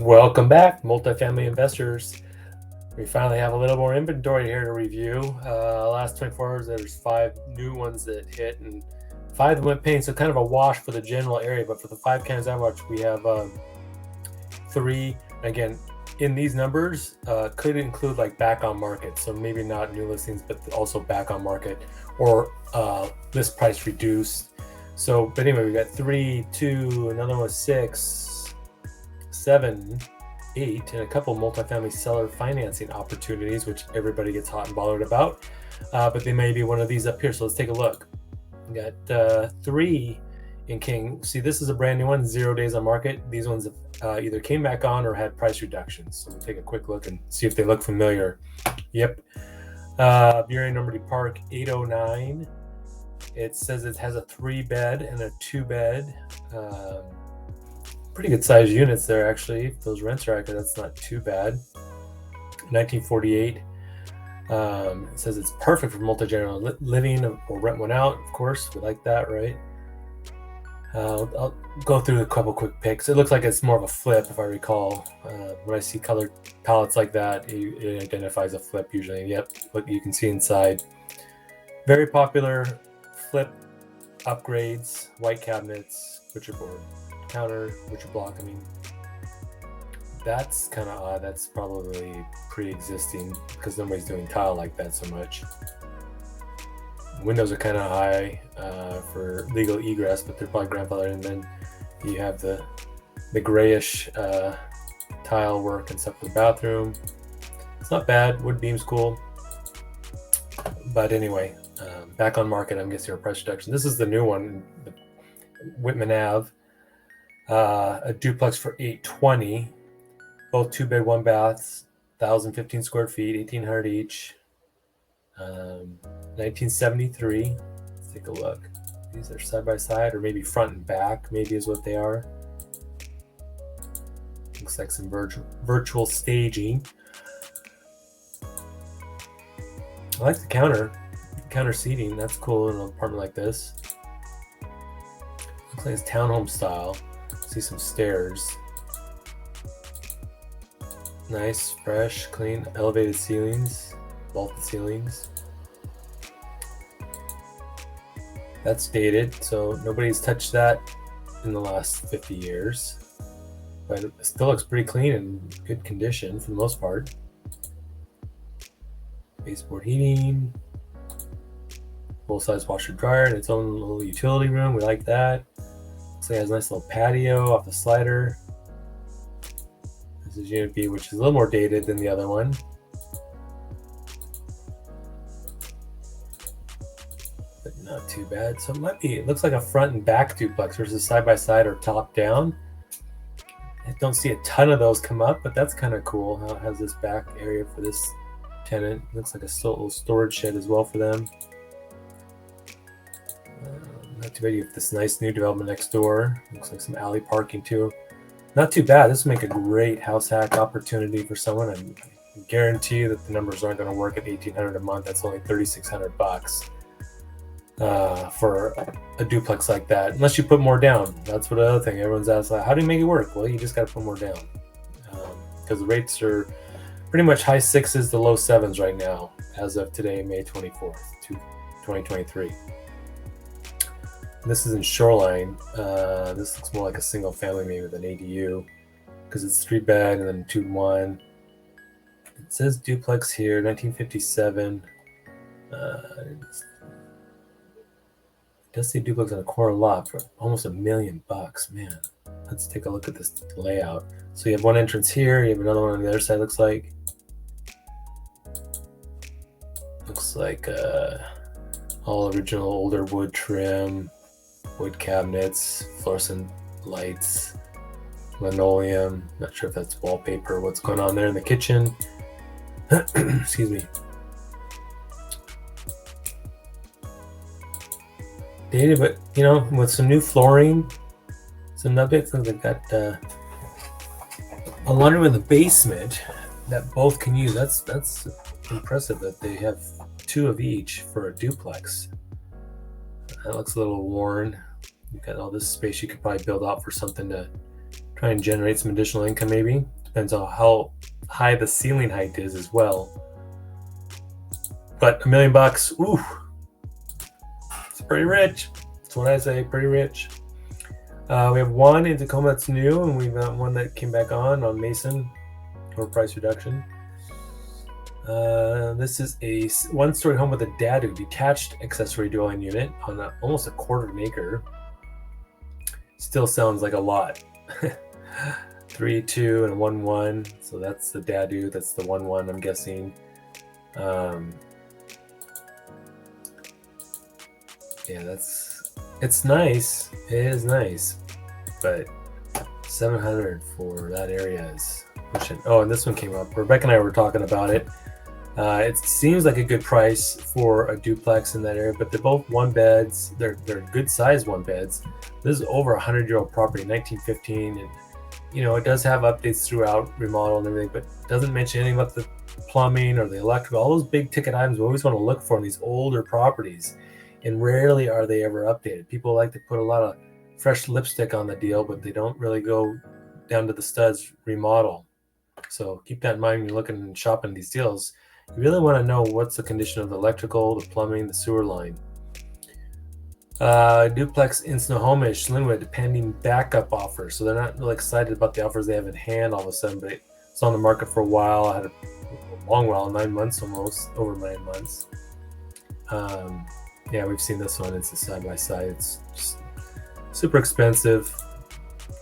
Welcome back, multifamily investors. We finally have a little more inventory here to review. Last 24 hours, there's 5 new ones that hit and 5 that went paying, so kind of a wash for the general area. But for the 5 cans I watched, we have 3. Again, in these numbers, could include like back on market, so maybe not new listings, but also back on market or list price reduced. So, but anyway, we got 3, 2, another one was 6, 7, 8, and a couple multifamily seller financing opportunities, which everybody gets hot and bothered about. But they may be one of these up here. So let's take a look. We got 3 in King. See, this is a brand new one, 0 days on market. These ones have either came back on or had price reductions. So we'll take a quick look and see if they look familiar. Yep. Burien Normandy Park, 809. It says it has a 3-bed and a 2-bed. Pretty good sized units there, actually. If those rents are accurate, that's not too bad. 1948. It says it's perfect for multi-generational living or rent one out. Of course, we like that, right? I'll go through a couple quick picks. It looks like it's more of a flip, if I recall. When I see colored palettes like that, it identifies a flip usually. Yep, look, you can see inside. Very popular flip upgrades, white cabinets, butcher board, counter, butcher block. I mean, that's kind of odd. That's probably pre-existing because nobody's doing tile like that so much. Windows are kind of high for legal egress, but they're probably grandfathered. And then you have the grayish tile work and stuff for the bathroom. It's not bad. Wood beam's cool. But anyway, back on market, I'm guessing a price reduction. This is the new one, the Whitman Ave. A duplex for $820, both 2-bed, 1-baths, 1,015 square feet, 1,800 each. 1973. Let's take a look. These are side by side, or maybe front and back. Maybe is what they are. Looks like some virtual staging. I like the counter seating. That's cool in an apartment like this. Looks like it's townhome style. See some stairs. Nice, fresh, clean, elevated ceilings, vaulted ceilings. That's dated, so nobody's touched that in the last 50 years. But it still looks pretty clean and good condition for the most part. Baseboard heating. Full-size washer dryer and its own little utility room. We like that. So it has a nice little patio off the slider. This is Unit B, which is a little more dated than the other one. But not too bad. So it looks like a front and back duplex versus side by side or top down. I don't see a ton of those come up, but that's kind of cool how it has this back area for this tenant. Looks like a little storage shed as well for them. Not too bad. You have this nice new development next door. Looks like some alley parking too. Not too bad. This would make a great house hack opportunity for someone. I guarantee you that the numbers aren't going to work at $1,800 a month. That's only $3,600 for a duplex like that, unless you put more down. That's what the other thing everyone's asked. Like, how do you make it work? Well, you just got to put more down because the rates are pretty much high 6s to low 7s right now, as of today, May 24th, 2023. This is in Shoreline. This looks more like a single family, maybe with an ADU, because it's 3-bed and then 2-1. It says duplex here, 1957. It does say duplex on a corner lot for almost $1 million. Man, let's take a look at this layout. So you have one entrance here. You have another one on the other side. Looks like all original older wood trim. Wood cabinets, fluorescent lights, linoleum. Not sure if that's wallpaper. What's going on there in the kitchen? Excuse me. Dated, but with some new flooring, some nuggets. They've got a laundry room in the basement that both can use. That's impressive that they have 2 of each for a duplex. That looks a little worn. You've got all this space you could probably build out for something to Try and generate some additional income maybe. Depends on how high the ceiling height is as well. But $1 million, ooh, it's pretty rich. That's what I say, pretty rich. We have one in Tacoma that's new, and we've got one that came back on Mason for price reduction. This is a one-story home with a dadu, detached accessory dwelling unit on almost a quarter of an acre. Still sounds like a lot. 3, 2, and 1, 1. So that's the dadu. That's the 1, 1. I'm guessing. Yeah, it's nice. It is nice, but 700 for that area is pushing. Oh, and this one came up. Rebecca and I were talking about it. It seems like a good price for a duplex in that area, but they're both one beds. They're good sized one beds. This is over a 100-year-old property, 1915, and it does have updates throughout, remodel and everything, but it doesn't mention anything about the plumbing or the electrical. All those big ticket items we always want to look for in these older properties, and rarely are they ever updated. People like to put a lot of fresh lipstick on the deal, but they don't really go down to the studs remodel. So keep that in mind when you're looking and shopping these deals. You really want to know what's the condition of the electrical, the plumbing, the sewer line. Duplex in Snohomish, Linwood, pending backup offer. So they're not really excited about the offers they have in hand all of a sudden, but it's on the market for a while. I had a long while, 9 months almost, over 9 months. Yeah, we've seen this one. It's a side-by-side. It's just super expensive.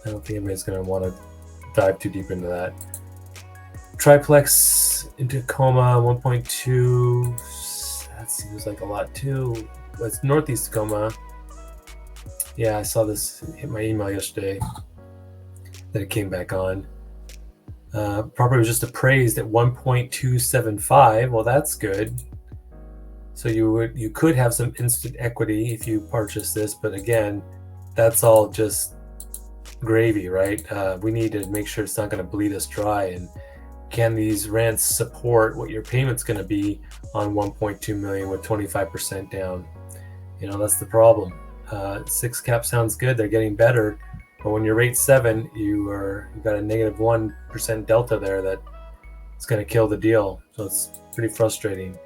I don't think anybody's going to want to dive too deep into that. Triplex in Tacoma, 1.2. That seems like a lot too. It's northeast Tacoma. Yeah, I saw this hit my email yesterday that it came back on. Property was just appraised at 1.275. Well, that's good. So you could have some instant equity if you purchase this, but again, that's all just gravy, right? We need to make sure it's not going to bleed us dry. And can these rents support what your payment's going to be on 1.2 million with 25% down? That's the problem. 6 cap sounds good. They're getting better, but when you're rate 7, you've got a negative 1% delta there that it's going to kill the deal. So it's pretty frustrating.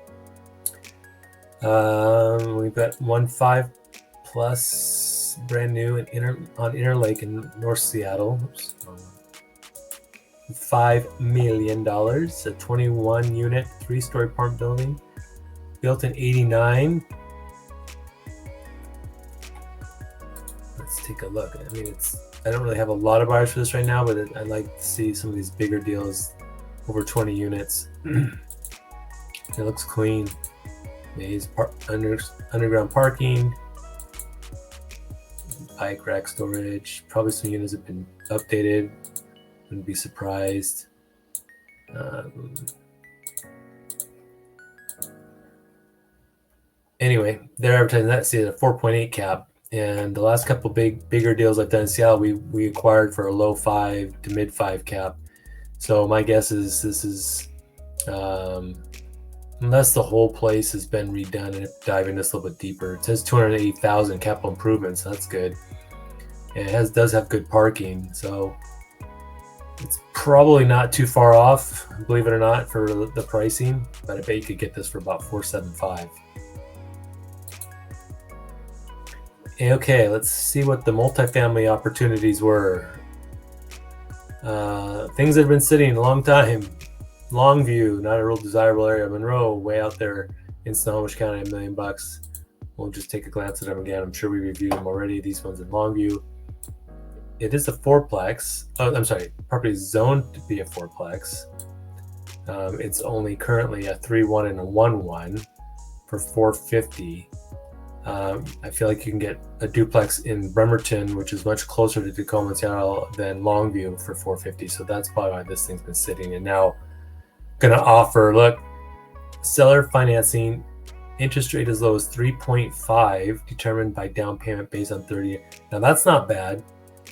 We've got 1.5 plus brand new on Interlake in North Seattle. Oops. $5 million, a 21 unit, 3-story apartment building, built in 89. Let's take a look. I mean, I don't really have a lot of buyers for this right now, but I'd like to see some of these bigger deals over 20 units. It looks clean. These underground parking, bike rack storage. Probably some units have been updated. Wouldn't be surprised. Anyway, they're advertising that. See, a 4.8 cap. And the last couple bigger deals I've done in Seattle, we acquired for a low 5 to mid 5 cap. So my guess is this is, unless the whole place has been redone, and dive into this a little bit deeper. It says 280,000 capital improvements. So that's good. And it does have good parking, so it's probably not too far off, believe it or not, for the pricing. But I bet you could get this for about $475. Okay, let's see what the multifamily opportunities were. Things that have been sitting a long time. Longview, not a real desirable area. Monroe, way out there in Snohomish County, $1 million. We'll just take a glance at them again. I'm sure we reviewed them already. These ones in Longview. It is a 4-plex. Oh, I'm sorry. Property is zoned to be a 4-plex. It's only currently a 3-1 and a 1-1 for $450. I feel like you can get a duplex in Bremerton, which is much closer to Tacoma and Seattle, than Longview for $450. So that's probably why this thing's been sitting. And now going to offer, look, seller financing, interest rate as low as 3.5, determined by down payment based on 30. Now that's not bad.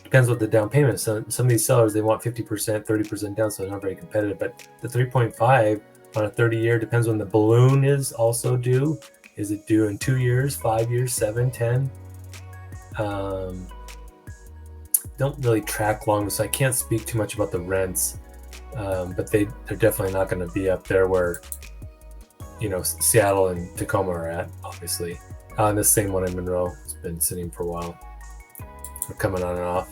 Depends what the down payment is. So some of these sellers, they want 50%, 30% down, so they're not very competitive. But the 3.5 on a 30-year depends when the balloon is also due. Is it due in 2 years, 5 years, 7, 10? don't really track long, so I can't speak too much about the rents. But they're definitely not going to be up there where, Seattle and Tacoma are at, obviously. This same one in Monroe has been sitting for a while. We're coming on and off.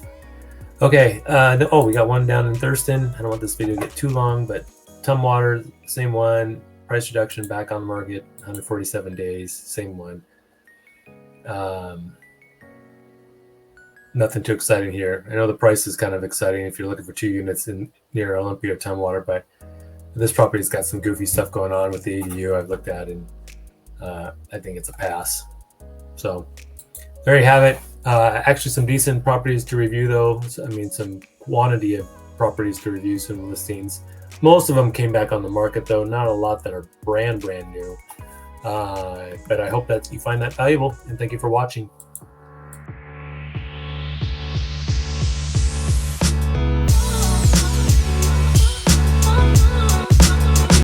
Okay. We got one down in Thurston. I don't want this video to get too long, but Tumwater, same one. Price reduction back on the market, 147 days, same one. Nothing too exciting here. I know the price is kind of exciting if you're looking for 2 units in near Olympia or Tumwater, but this property's got some goofy stuff going on with the ADU I've looked at, and I think it's a pass. So there you have it. Actually, some decent properties to review, though. Some quantity of properties to review, some listings. Most of them came back on the market, though. Not a lot that are brand new. But I hope that you find that valuable, and thank you for watching.